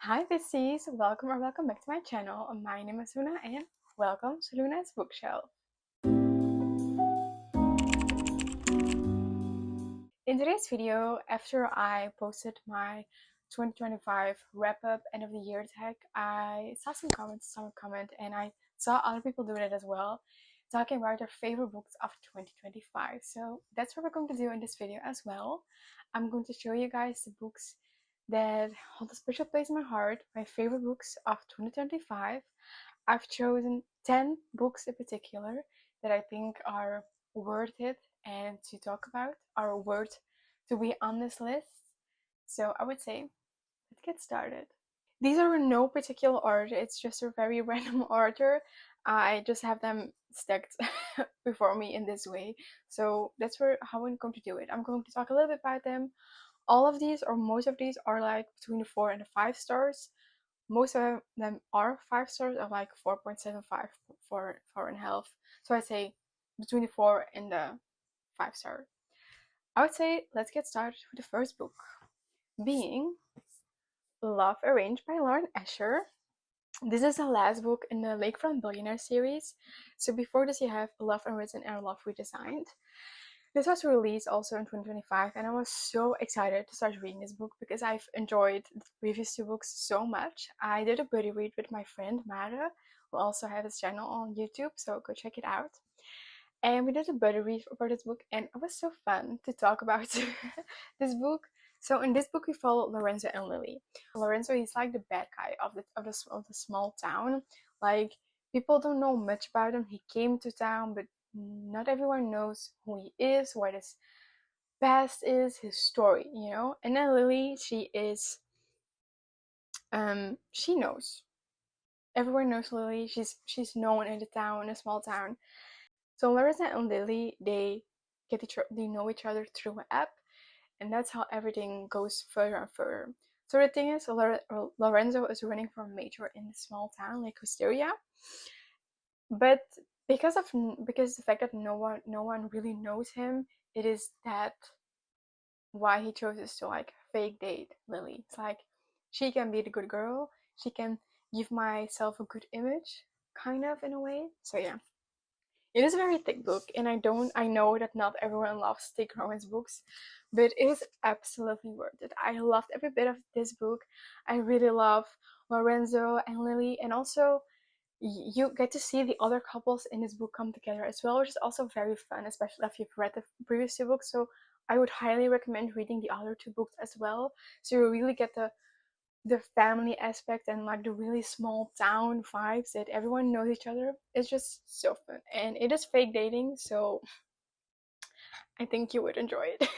Hi besties, welcome or welcome back to my channel. My name is Luna and welcome to Luna's Bookshelf. In today's video, after I posted my 2025 wrap-up end of the year tag, I saw some comment and I saw other people do it as well, talking about their favorite books of 2025. So that's what we're going to do in this video as well. I'm going to show you guys the books that hold a special place in my heart, my favorite books of 2025. I've chosen 10 books in particular that I think are worth it and to talk about, are worth to be on this list. So I would say, let's get started. These are in no particular order, it's just a very random order. I just have them stacked before me in this way. So that's how I'm going to do it. I'm going to talk a little bit about them. All of these, or most of these, are like between the 4 and the 5 stars. Most of them are 5 stars, or like 4.75, 4.5. So I'd say between the 4 and the 5 star. I would say let's get started with the first book, being Love Arranged by Lauren Asher. This is the last book in the Lakefront Billionaire series. So before this you have Love Unwritten and Love Redesigned. This was released also in 2025 and I was so excited to start reading this book because I've enjoyed the previous two books so much. I did a buddy read with my friend Mara, who also has his channel on YouTube, so go check it out. And we did a buddy read for this book and it was so fun to talk about this book. So in this book we follow Lorenzo and Lily. Lorenzo, he's like the bad guy of the small town. Like, people don't know much about him. He came to town, but not everyone knows who he is, what his past is, his story, you know. And then Lily, she knows. Everyone knows Lily. She's known in the town, in a small town. So Larissa and Lily, they know each other through an app, and that's how everything goes further and further. So the thing is, Lorenzo is running for a major in a small town like Hysteria, but because the fact that no one really knows him, it is that why he chooses to like fake date Lily. It's like, she can be the good girl, she can give myself a good image, kind of, in a way. So yeah. It is a very thick book, and I know that not everyone loves thick romance books, but it is absolutely worth it. I loved every bit of this book. I really love Lorenzo and Lily, and also you get to see the other couples in this book come together as well, which is also very fun, especially if you've read the previous two books. So I would highly recommend reading the other two books as well, so you really get the family aspect and like the really small town vibes that everyone knows each other. It's just so fun, and it is fake dating, so I think you would enjoy it.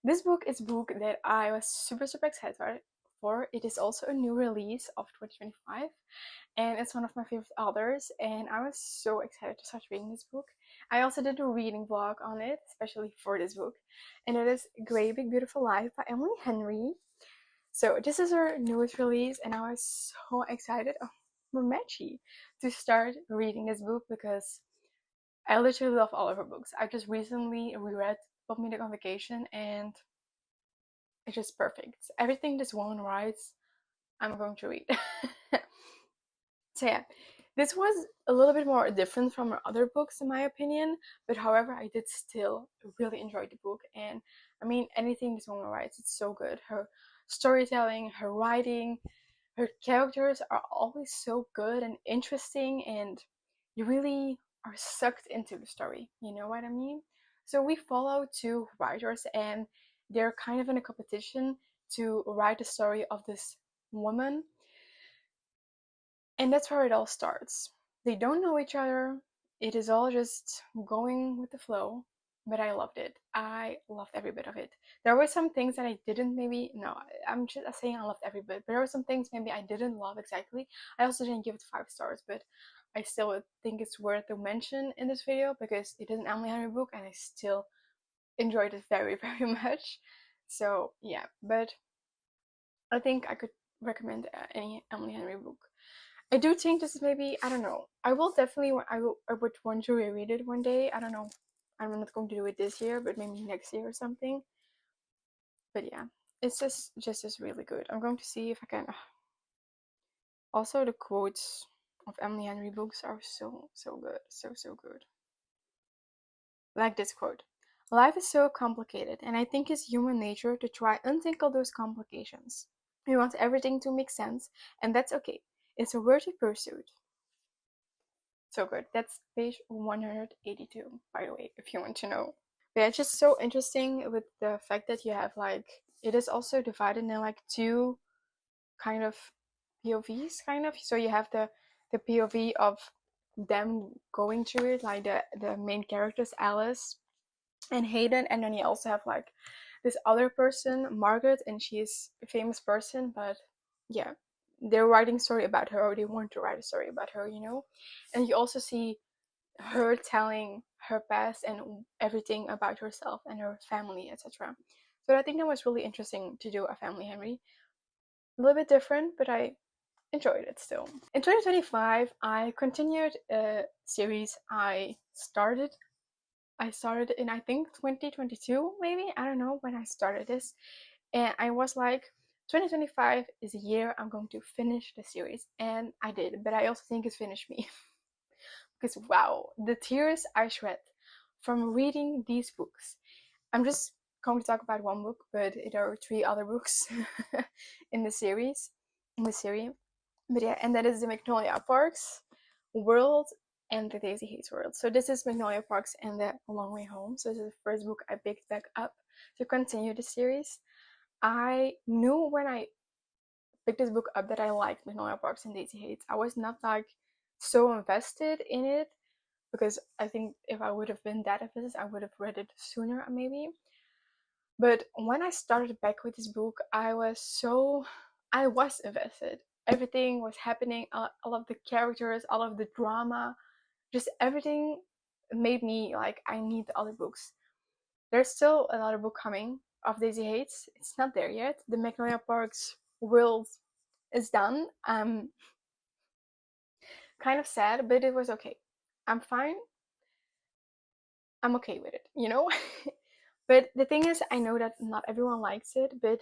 This book is a book that I was super excited for. It is also a new release of 2025, and it's one of my favorite authors, and I was so excited to start reading this book. I also did a reading vlog on it, especially for this book, and it is Great Big Beautiful Life by Emily Henry. So this is her newest release, and I was so excited, for Matchy, to start reading this book because I literally love all of her books. I just recently reread Pop Me on Vacation, and it's just perfect. Everything this woman writes, I'm going to read. So yeah, this was a little bit more different from her other books in my opinion, but however, I did still really enjoy the book. And I mean, anything this woman writes, it's so good. Her storytelling, her writing, her characters are always so good and interesting, and you really are sucked into the story, you know what I mean? So we follow two writers, and they're kind of in a competition to write the story of this woman, and that's where it all starts. They don't know each other, it is all just going with the flow, but I loved it. I loved every bit of it. There were some things that I didn't maybe, no, I'm just saying I loved every bit, but there were some things maybe I didn't love exactly. I also didn't give it 5 stars, but I still think it's worth to mention in this video because it is an Emily Henry book and I still enjoyed it very much. So yeah, but I think I could recommend any Emily Henry book. I do think this is maybe, I don't know. I will definitely, I would want to reread it one day. I don't know. I'm not going to do it this year, but maybe next year or something. But yeah, it's just really good. I'm going to see if I can. Also, the quotes of Emily Henry books are so good, so good. Like this quote: "Life is so complicated, and I think it's human nature to try untangle those complications. We want everything to make sense, and that's okay. It's a worthy pursuit." So good. That's page 182, by the way, if you want to know. But yeah, it's just so interesting with the fact that you have like, it is also divided in like two kind of POVs, kind of. So you have the POV of them going through it, like the main characters, Alice and Hayden, and then you also have like this other person, Margaret, and she's a famous person, but yeah, they're writing a story about her, or they want to write a story about her, you know. And you also see her telling her past and everything about herself and her family, etc. So I think that was really interesting to do a family Henry. A little bit different, but I enjoyed it still. In 2025, I continued a series I started in, I think, 2022, maybe. I don't know when I started this. And I was like, 2025 is a year I'm going to finish the series. And I did, but I also think it finished me. Because wow, the tears I shed from reading these books. I'm just going to talk about one book, but there are three other books in the series, in the series. But yeah, and that is the Magnolia Parks World and the Daisy Hates World. So this is Magnolia Parks and the Long Way Home. So this is the first book I picked back up to continue the series. I knew when I picked this book up that I liked Magnolia Parks and Daisy Hates. I was not like so invested in it, because I think if I would have been that invested, I would have read it sooner maybe. But when I started back with this book, I was invested. Everything was happening, all of the characters, all of the drama, just everything made me like, I need the other books. There's still another book coming of Daisy Hates. It's not there yet. The Magnolia Parks World is done. I'm kind of sad, but it was okay. I'm fine. I'm okay with it, you know? But the thing is, I know that not everyone likes it, but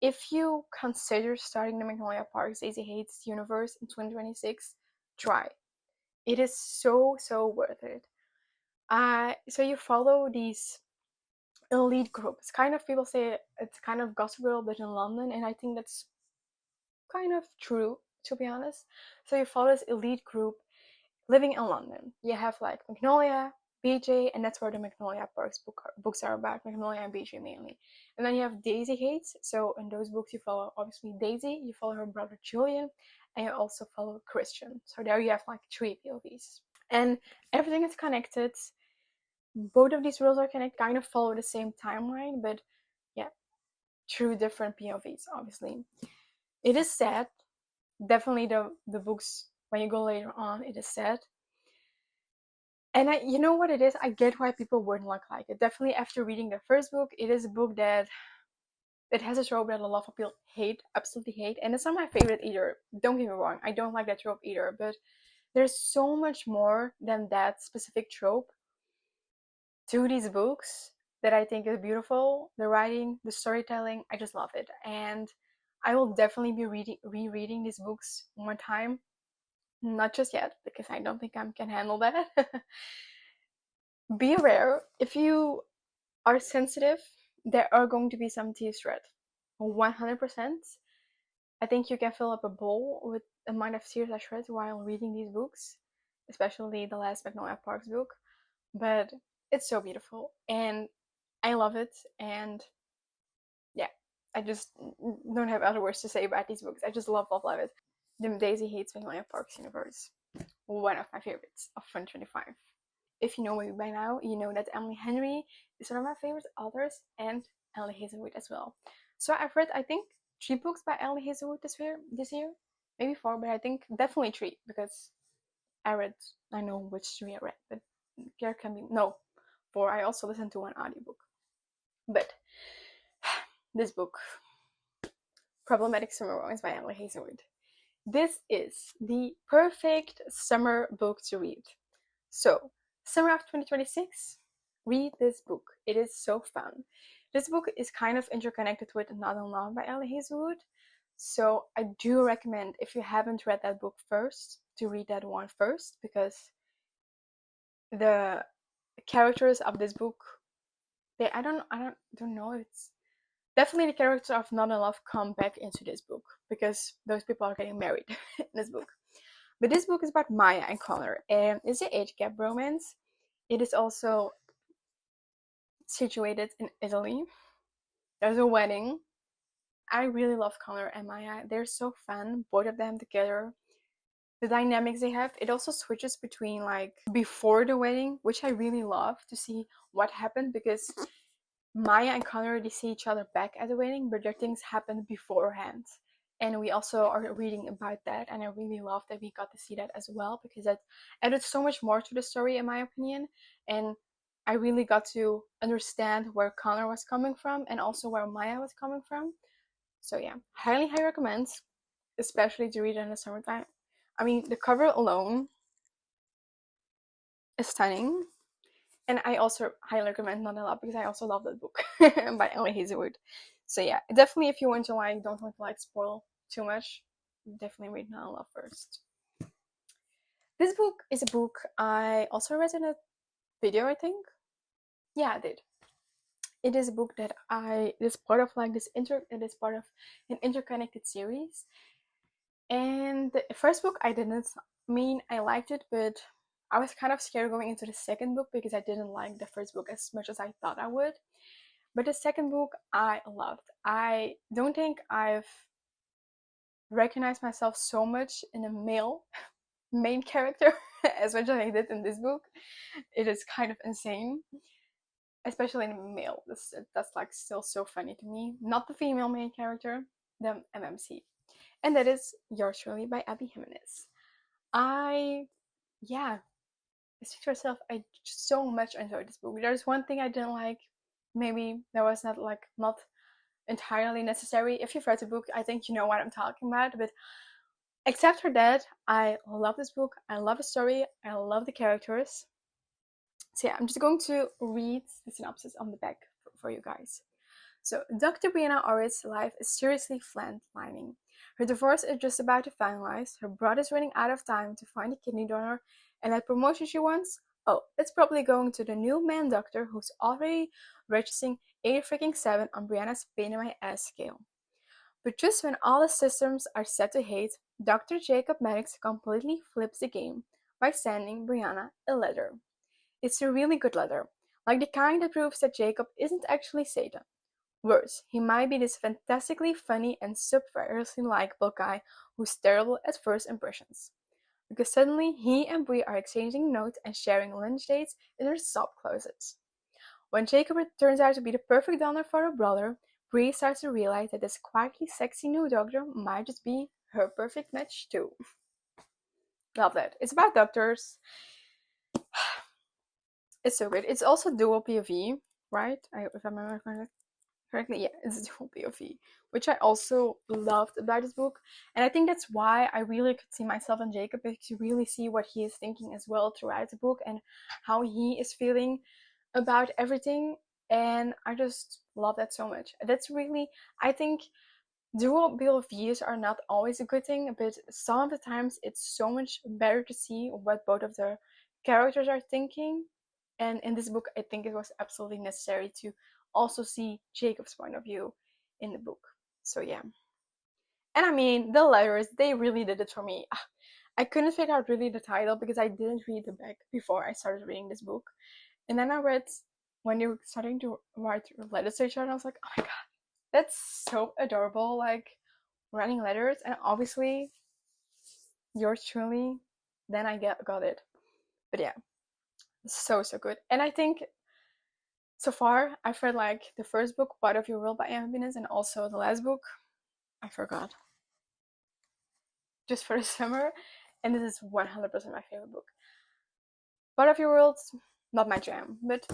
if you consider starting the Magnolia Parks Daisy Hates universe in 2026, try. It is so worth it. So you follow these elite groups. Kind of, people say it's kind of Gossip Girl, but in London, and I think that's kind of true, to be honest. So you follow this elite group living in London. You have like Magnolia, BJ, and that's where the Magnolia Parks books are about, Magnolia and BJ mainly. And then you have Daisy Hates. So in those books you follow obviously Daisy, you follow her brother Julian, and you also follow Christian. So there you have like three POVs. And everything is connected. Both of these worlds are connected, kind of follow the same timeline, but yeah, through different POVs, obviously. It is sad. Definitely the books, when you go later on, it is sad. And you know what it is? I get why people wouldn't like it. Definitely after reading the first book, it is a book that it has a trope that a lot of people hate, absolutely hate, and it's not my favorite either. Don't get me wrong, I don't like that trope either, but there's so much more than that specific trope to these books that I think is beautiful. The writing, the storytelling, I just love it. And I will definitely be rereading these books one time. Not just yet, because I don't think I can handle that. Be aware, if you are sensitive, there are going to be some tears shed. 100%. I think you can fill up a bowl with the amount of tears I shed while reading these books, especially the last Magnolia Parks book. But it's so beautiful, and I love it. And yeah, I just don't have other words to say about these books. I just love it. The Daisy Hates Magnolia Parks universe, one of my favorites of 2025. If you know me by now, you know that Emily Henry is one of my favorite authors, and Emily Hazelwood as well. So I've read, I think, 3 books by Emily Hazelwood this year, maybe 4, but I think definitely 3, because I know which 3 I read, but there can be, no, 4. I also listened to one audiobook. But this book, Problematic Summer Romance by Emily Hazelwood. This is the perfect summer book to read. So, summer of 2026, read this book. It is so fun. This book is kind of interconnected with Not in Love by Emily Hazelwood. So I do recommend, if you haven't read that book first, to read that one first, because the characters of this book, I don't know if it's definitely the characters of Not in Love come back into this book, because those people are getting married in this book. But this book is about Maya and Connor, and it's an age gap romance. It is also situated in Italy. There's a wedding. I really love Connor and Maya. They're so fun, both of them together. The dynamics they have, it also switches between like before the wedding, which I really love to see what happened, because Maya and Connor, they see each other back at the wedding, but their things happened beforehand. And we also are reading about that, and I really love that we got to see that as well, because that added so much more to the story, in my opinion. And I really got to understand where Connor was coming from and also where Maya was coming from. So yeah, highly recommend, especially to read in the summertime. I mean, the cover alone is stunning. And I also highly recommend Not a Lot, because I also love that book by Ellie Hazelwood. So yeah, definitely if you want to like, don't want to like spoil too much, definitely read Not a Lot first. This book is a book I also read in a video, I think. Yeah, I did. It is a book that it is part of like it is part of an interconnected series. And the first book I didn't mean I liked it, but I was kind of scared going into the second book because I didn't like the first book as much as I thought I would. But the second book I loved. I don't think I've recognized myself so much in a male main character as much as I did in this book. It is kind of insane, especially in a male. That's like still so funny to me. Not the female main character, the MMC, and that is Yours Truly by Abby Jimenez. Yeah, speak for yourself. I so much enjoyed this book. There's one thing I didn't like. Maybe that was not entirely necessary. If you've read the book, I think you know what I'm talking about. But except for that, I love this book. I love the story. I love the characters. So yeah, I'm just going to read the synopsis on the back for you guys. So, Dr. Brianna Orritt's life is seriously flatlining. Her divorce is just about to finalize, her brother's running out of time to find a kidney donor, and that promotion she wants? Oh, it's probably going to the new man doctor who's already registering 8 on Brianna's pain in my ass scale. But just when all the systems are set to hate, Dr. Jacob Maddox completely flips the game by sending Brianna a letter. It's a really good letter, like the kind that proves that Jacob isn't actually Satan. Worse, he might be this fantastically funny and subversively likable guy who's terrible at first impressions. Because suddenly he and Brie are exchanging notes and sharing lunch dates in their sob closets. When Jacob turns out to be the perfect donor for her brother, Brie starts to realize that this quietly sexy new doctor might just be her perfect match too. Love that. It's about doctors. It's so good. It's also dual POV, right? If I remember correctly, yeah, it's dual POV, which I also loved about this book. And I think that's why I really could see myself in Jacob, because you really see what he is thinking as well throughout the book and how he is feeling about everything. And I just love that so much. That's really, I think dual POVs are not always a good thing, but some of the times it's so much better to see what both of the characters are thinking. And in this book, I think it was absolutely necessary to also see Jacob's point of view in the book. So yeah. And I mean, the letters, they really did it for me. I couldn't figure out really the title because I didn't read the back before I started reading this book. And then I read when they were starting to write letters to each other, and I was like, oh my god, that's so adorable, like writing letters. And obviously, Yours Truly, then I got it. But yeah, so good. And I think so far I've read like the first book, Part of Your World by Happiness, and also the last book, I forgot, Just for the Summer, and this is 100% my favorite book. Part of Your World, not my jam, but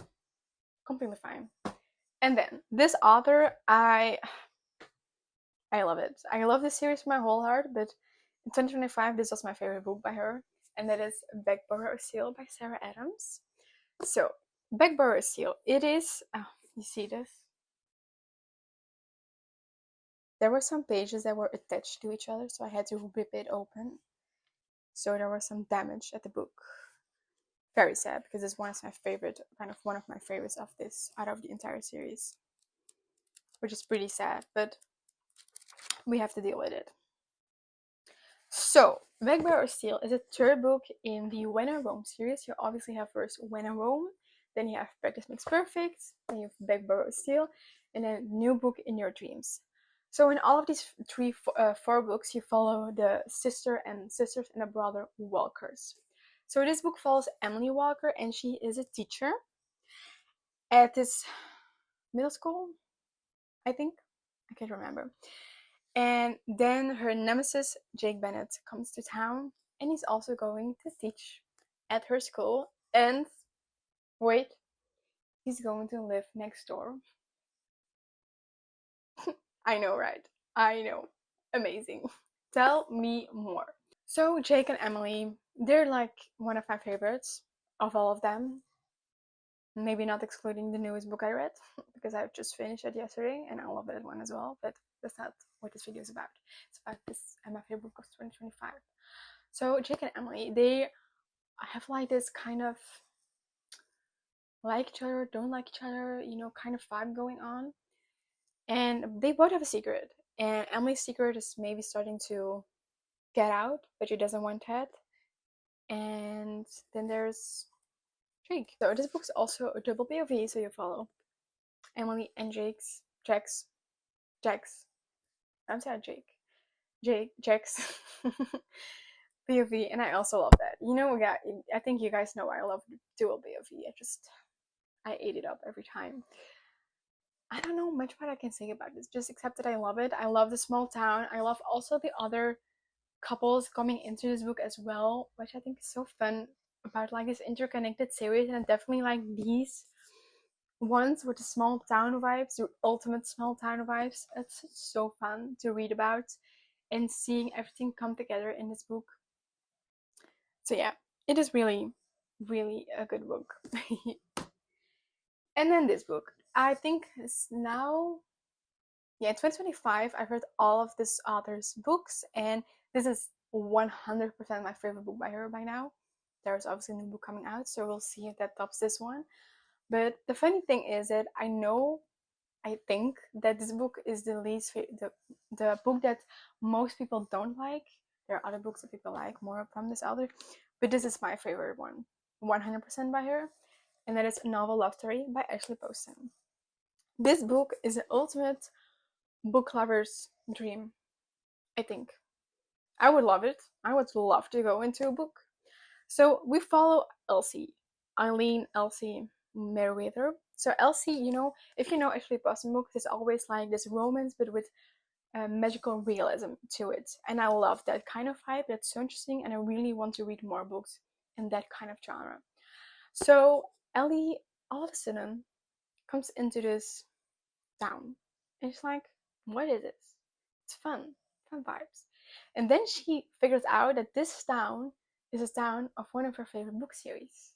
completely fine. And then this author, I love it. I love this series from my whole heart, but in 2025 this was my favorite book by her, and that is Backborough Seal by Sarah Adams. So Backborough Seal, it is, oh, you see this? there were some pages that were attached to each other, so I had to rip it open. So there was some damage at the book. Very sad, because it's one of my favorites of this, out of the entire series. Which is pretty sad, but we have to deal with it. So, Beggar or Steel is a third book in the When in Rome series. You obviously have first When in Rome, then you have Practice Makes Perfect, then you have Beggar or Steel, and then New Book in Your Dreams. So in all of these four books, you follow the sisters and the brother Walkers. So this book follows Emily Walker, and she is a teacher at this middle school, I think. I can't remember. And then her nemesis, Jake Bennett, comes to town, and he's also going to teach at her school. And wait, he's going to live next door. I know, right? I know. Amazing. Tell me more. So Jake and Emily, they're like one of my favorites of all of them. Maybe not excluding the newest book I read, because I've just finished it yesterday and I love that one as well, but that's not what this video is about. It's about this my favorite book of 2025. So Jake and Emily, they have like this kind of like each other, don't like each other, kind of vibe going on. And they both have a secret. And Emily's secret is maybe starting to get out, but she doesn't want that. And then there's Jake. So this book's also a double POV, so you follow Emily and Jake's I'm sorry, Jake's POV, and I also love that. I think you guys know I love dual POV. I ate it up every time. I don't know much what I can say about this, just except that I love it. I love the small town. I love also the other couples coming into this book as well, which I think is so fun about like this interconnected series, and definitely like these ones with the small town vibes, the ultimate small town vibes. It's so fun to read about and seeing everything come together in this book. So yeah, it is really, really a good book. And then this book, I think it's now, yeah, 2025. I've read all of this author's books, and this is 100% my favorite book by her by now. There's obviously a new book coming out, so we'll see if that tops this one. But the funny thing is that I think that this book is the book that most people don't like. There are other books that people like more from this author, but this is my favorite one, 100% by her, and that is A Novel Love Story by Ashley Poston. This book is the ultimate book lover's dream, I think. I would love it. I would love to go into a book. So we follow Eileen Elsie Merriweather. So Elsie, if you know Ashley Poston books, there's always like this romance, but with magical realism to it. And I love that kind of vibe. That's so interesting, and I really want to read more books in that kind of genre. So Ellie, all of a sudden, comes into this town. And she's like, what is this? It's fun vibes. And then she figures out that this town is a town of one of her favorite book series,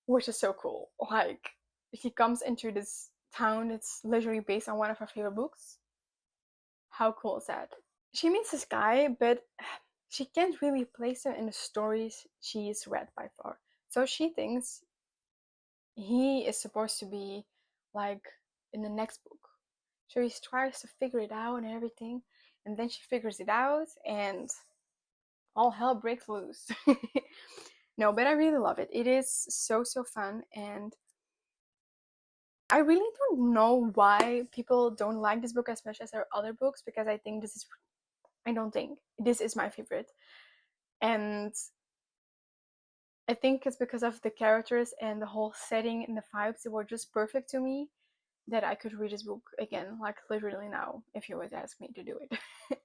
which is so cool. Like, she comes into this town that's literally based on one of her favorite books. How cool is that? She meets this guy, but she can't really place him in the stories she's read by far. So she thinks he is supposed to be like in the next book. So he tries to figure it out and everything, and then she figures it out, and all hell breaks loose. No, but I really love it. It is so fun, and I really don't know why people don't like this book as much as her other books, because I don't think this is my favorite. And I think it's because of the characters and the whole setting and the vibes that were just perfect to me, that I could read this book again, like literally now, if you would ask me to do it.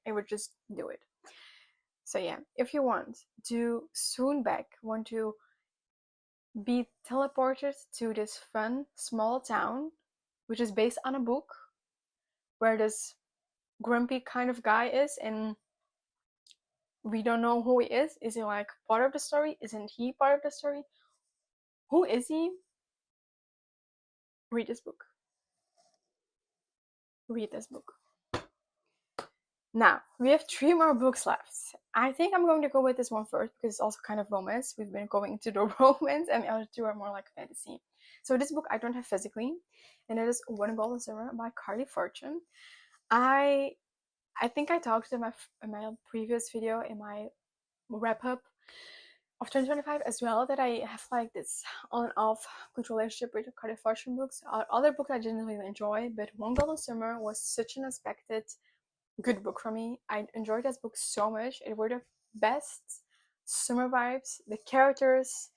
I would just do it. So yeah, if you want to want to be teleported to this fun small town, which is based on a book, where this grumpy kind of guy is, and we don't know who he is. Is he like part of the story? Isn't he part of the story? Who is he? Read this book. Read this book. Now, we have 3 more books left. I think I'm going to go with this one first because it's also kind of romance. We've been going into the romance, and the other 2 are more like fantasy. So this book I don't have physically, and it is One Golden Summer by Carly Fortune. I think I talked in my previous video, in my wrap up of 2025 as well, that I have like this on and off good relationship with Carly Fortune books. Other books I didn't really enjoy, but One Golden Summer was such an unexpected good book for me. I enjoyed this book so much. It were the best summer vibes. The characters,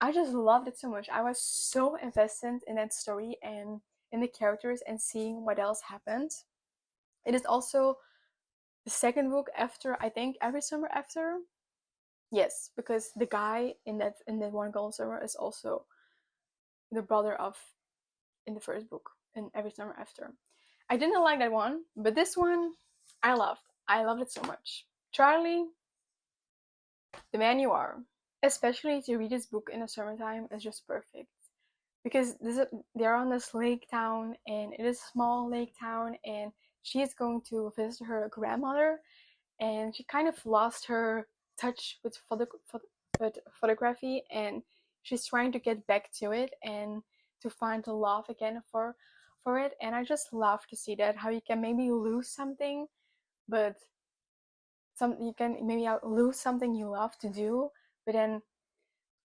I just loved it so much. I was so invested in that story and in the characters and seeing what else happened. It is also the second book after, I think, Every Summer After. Yes, because the guy in that One Golden Summer is also the brother of in the first book in Every Summer After. I didn't like that one, but this one I loved. I loved it so much. Charlie, the man you are. Especially to read this book in the summertime is just perfect. Because they're on this lake town, and it is a small lake town, and she is going to visit her grandmother, and she kind of lost her touch with photography, and she's trying to get back to it and to find the love again for it. And I just love to see that, how you can maybe lose something, but you can maybe lose something you love to do, but then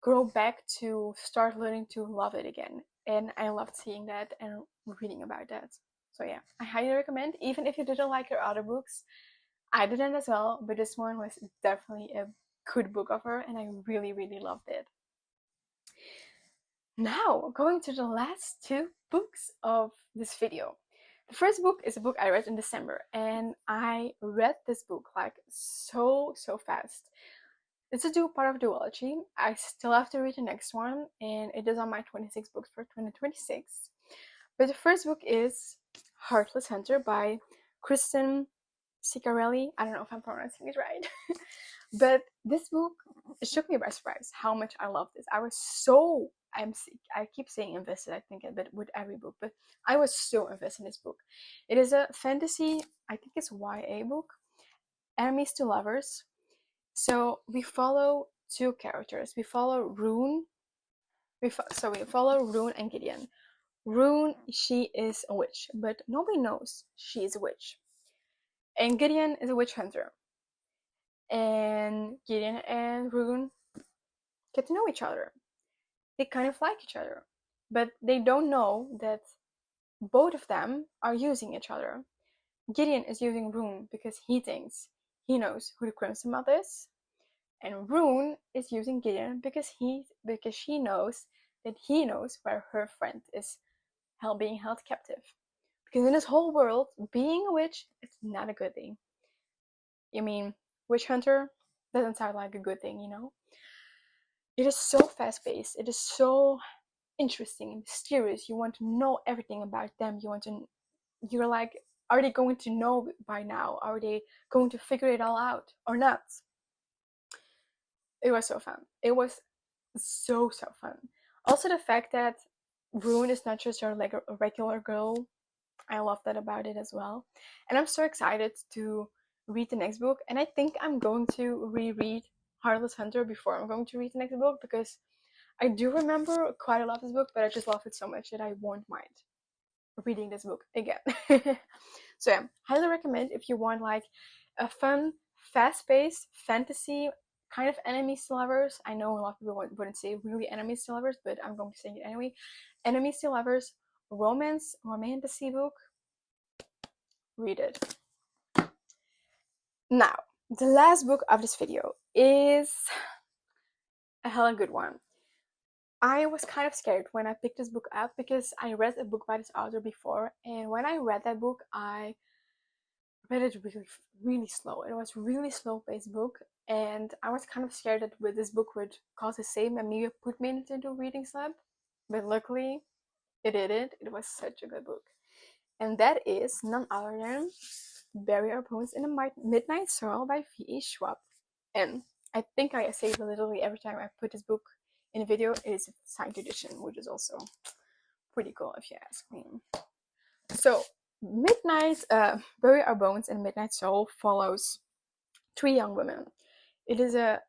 grow back to start learning to love it again. And I loved seeing that and reading about that. So yeah, I highly recommend. Even if you didn't like her other books, I didn't as well, but this one was definitely a good book of her, and I really, really loved it. Now, going to the last 2 books of this video. The first book is a book I read in December, and I read this book like so fast. It's a part of a duology. I still have to read the next one, and it is on my 26 books for 2026. But the first book is Heartless Hunter by Kristen Ciccarelli. I don't know if I'm pronouncing it right. But this book, it took me by surprise how much I loved this. I keep saying invested, I think, but with every book, but I was so invested in this book. It is a fantasy, I think it's YA book, enemies to lovers. So we follow 2 characters. We follow Rune. We follow Rune and Gideon. Rune, she is a witch, but nobody knows she is a witch. And Gideon is a witch hunter. And Gideon and Rune get to know each other. They kind of like each other, but they don't know that both of them are using each other. Gideon is using Rune because he thinks he knows who the Crimson Moth is, and Rune is using Gideon because she knows that he knows where her friend is being held captive. Because in this whole world, being a witch is not a good thing. You mean, witch hunter doesn't sound like a good thing, you know? It is so fast-paced. It is so interesting and mysterious. You want to know everything about them. You're like, are they going to know by now? Are they going to figure it all out or not? It was so fun. It was so fun. Also, the fact that Rune is not just a regular girl. I love that about it as well. And I'm so excited to read the next book. And I think I'm going to reread Heartless Hunter before I'm going to read the next book, because I do remember quite a lot of this book, but I just love it so much that I won't mind reading this book again. So yeah, highly recommend if you want like a fun, fast-paced fantasy kind of enemies to lovers. I know a lot of people wouldn't say really enemies to lovers, but I'm going to say it anyway. Enemies to lovers, romantasy book. Read it. Now, the last book of this video is a hella good one. I was kind of scared when I picked this book up because I read a book by this author before, and when I read that book, I read it really slow. It was a really slow-paced book, and I was kind of scared that with this book would cause the same and maybe put me into a reading slump, but luckily it didn't. It was such a good book, and that is none other than Bury Our Bones in the Midnight Soil by V.E. Schwab. And I think I say it literally every time I put this book in a video. It is a signed edition, which is also pretty cool if you ask me. So, Bury Our Bones and Midnight Soul follows three young women. It is a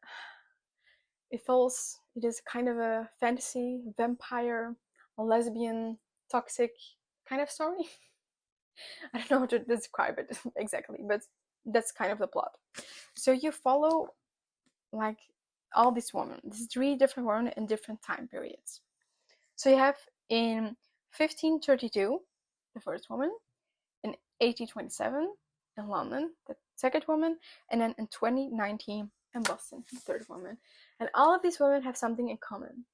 it is kind of a fantasy, vampire, lesbian, toxic kind of story. I don't know how to describe it exactly, but that's kind of the plot. So you follow like all these women, these three different women in different time periods. So you have in 1532 the first woman, in 1827 in London the second woman, and then in 2019 in Boston the third woman. And all of these women have something in common.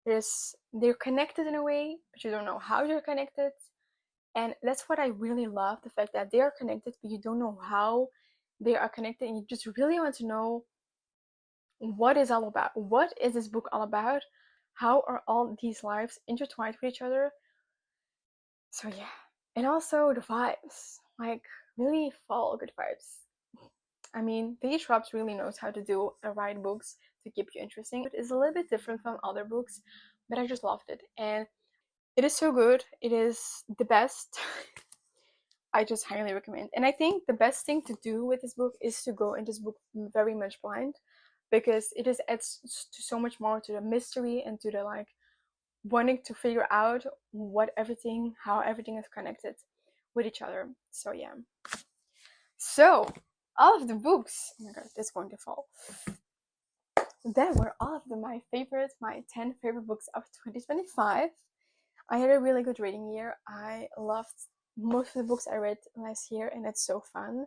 They're connected in a way, but you don't know how they're connected. And that's what I really love, the fact that they are connected, but you don't know how they are connected, and you just really want to know what is all about. What is this book all about? How are all these lives intertwined with each other? So yeah. And also the vibes. Like really fall good vibes. I mean, Page Drops really knows how to do the right books to keep you interesting. It's a little bit different from other books, but I just loved it. And it is so good. It is the best. I just highly recommend. And I think the best thing to do with this book is to go in this book very much blind, because it just adds so much more to the mystery and to the like wanting to figure out how everything is connected with each other. So yeah. So all of the books, oh my god, it's going to fall. That were all of my 10 favorite books of 2025. I had a really good reading year. I loved most of the books I read last year, and it's so fun.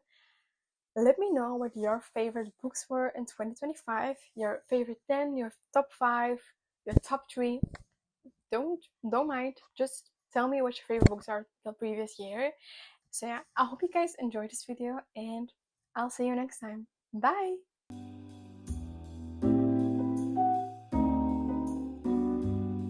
Let me know what your favorite books were in 2025. Your favorite 10, your top 5, your top 3. Don't mind. Just tell me what your favorite books are the previous year. So yeah, I hope you guys enjoyed this video, and I'll see you next time. Bye!